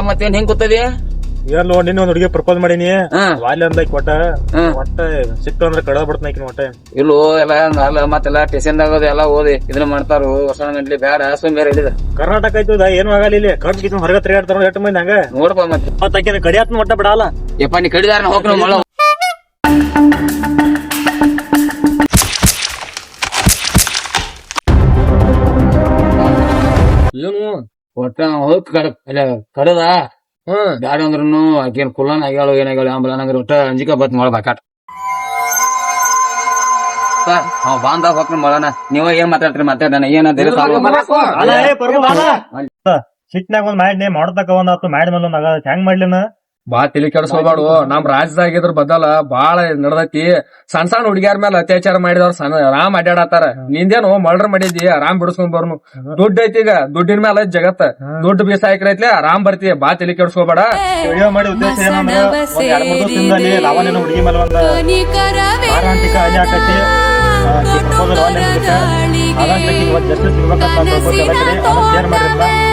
ಮತ್ತೇನ್ ಹೆಂಗ್ ಗೊತ್ತದಿ ಇರಲ್ಲ ನಿನ್ನ ಒಂದ್ ಹುಡುಗಿ ಪ್ರಪೋಸ್ ಮಾಡೀನಿ ವಾಲ್ಯ ಅಂದ ಒಟ್ಟ ಸಿಕ್ತು ಅಂದ್ರೆ ಕಡ ಬಿಡ್ತಾನ ಆಕಿನ ಒಟ್ಟ ಇಲ್ಲೋ ಎಲ್ಲ ಅಲ್ಲ ಮತ್ತೆಲ್ಲ ಟೇಷನ್ ಆಗೋದು ಎಲ್ಲ ಓದಿ ಇದನ್ನ ಮಾಡ್ತಾರು ವರ್ಷ ಗಂಟ್ಲಿ ಬ್ಯಾಡ ಬೇರೆ ಹೇಳಿದ ಕರ್ನಾಟಕ ಆಯ್ತದ ಏನು ಆಗಲ್ಲ ಇಲ್ಲಿ ಕರ್ನಾಟಕ ಹೊರಗ ತಿರುಗಾಡ್ತಾರ ಎಷ್ಟು ಮಂದಿ ಹಂಗ ನೋಡಪ್ಪ ಮತ್ತೆ ಆಕಿನ ಕಡಿಯಾತ್ನ ಒಟ್ಟ ಬಿಡಲ್ಲ ಯಪ್ಪ ನೀ ಕಡಿದಾರ ಹೋಗ್ರ ಮಳ ಏನು ಒಟ್ಟ ಹೋಗ್ ಕಡದ ಬ್ಯಾಡ ಅಂದ್ರೂ ಆಕೇನ್ ಕುಲ್ಲನ್ ಆಗ್ಯಾಳು ಏನಾಗ್ಯಾಳು ಆಂಬಲ ನಂಗ್ರ ಒಟ್ಟ ಅಂಜಿಕ ಬತ್ ಮಾಡ್ಬೇಕಾಟ ಅವ್ ಬಾಂಧ ಹೋಗ್ರಿ ಮಳನ ನೀವ ಏನ್ ಮಾತಾಡ್ತೀರಿ ಮಾತಾಡ ಏನ ಸಿಟ್ನಾಗ ಒಂದ್ ಮಾಡಿ ಮಾಡತಕ್ಕ ಒಂದ್ ಆತು ಮಾಡಿ ಮೇಲೆ ಒಂದ್ ಹೆಂಗ್ ಮಾಡ್ಲಿನ ಬಾ ತಲಿ ಕೆಡ್ಸ್ಕೊಬಾಡು ನಮ್ ರಾಜ್ಯದಾಗ ಇದ್ರ ಬದಲ ಬಾಳ ನಡ್ದೈತಿ ಸಣ್ಣ ಸಣ್ಣ ಹುಡುಗಿಯರ ಮೇಲೆ ಅತ್ಯಾಚಾರ ಮಾಡಿದವ್ರ ಸಣ್ಣ ಆರಾಮ್ ಅಡ್ಯಾಡತ್ತಾರ ನಿಂದೇನು ಮರ್ಡರ್ ಮಾಡಿದ್ದಿ ಆರಾಮ್ ಬಿಡಿಸ್ಕೊಂಡ್ ಬರ್ನು ದುಡ್ಡು ಐತಿ ಈಗ ದುಡ್ಡಿನ ಮೇಲೆ ಜಗತ್ತ ದುಡ್ಡು ಬೀಸಾಯ್ಕೈತ್ಲೆ ಆರಾಮ್ ಬರ್ತಿ ಬಾ ತಲಿ ಕೆಡ್ಸ್ಕೊಬೇಡ ವಿಡಿಯೋ ಮಾಡಿ ಉದ್ದೇಶ ಏನಂದ್ರ ಒಂದ್ 2-3 ದಿವಸದಿಂದ ಲಾವಣ್ಯನ ಹುಡುಗಿ ಮೇಲೆ ಒಂದ್ ಮಾರಣಾಂತಿಕ ಹನಿ ಹಾಕೈತಿ ಪ್ರಪೋಸಲ್ ವಾಲ್ಯ ಅದಕ್ಕೆ ಜಸ್ಟಿಸ್ ಸಿಗ್ಬೇಕಂತ ಶೇರ್ ಮಾಡಿರಲ್ಲ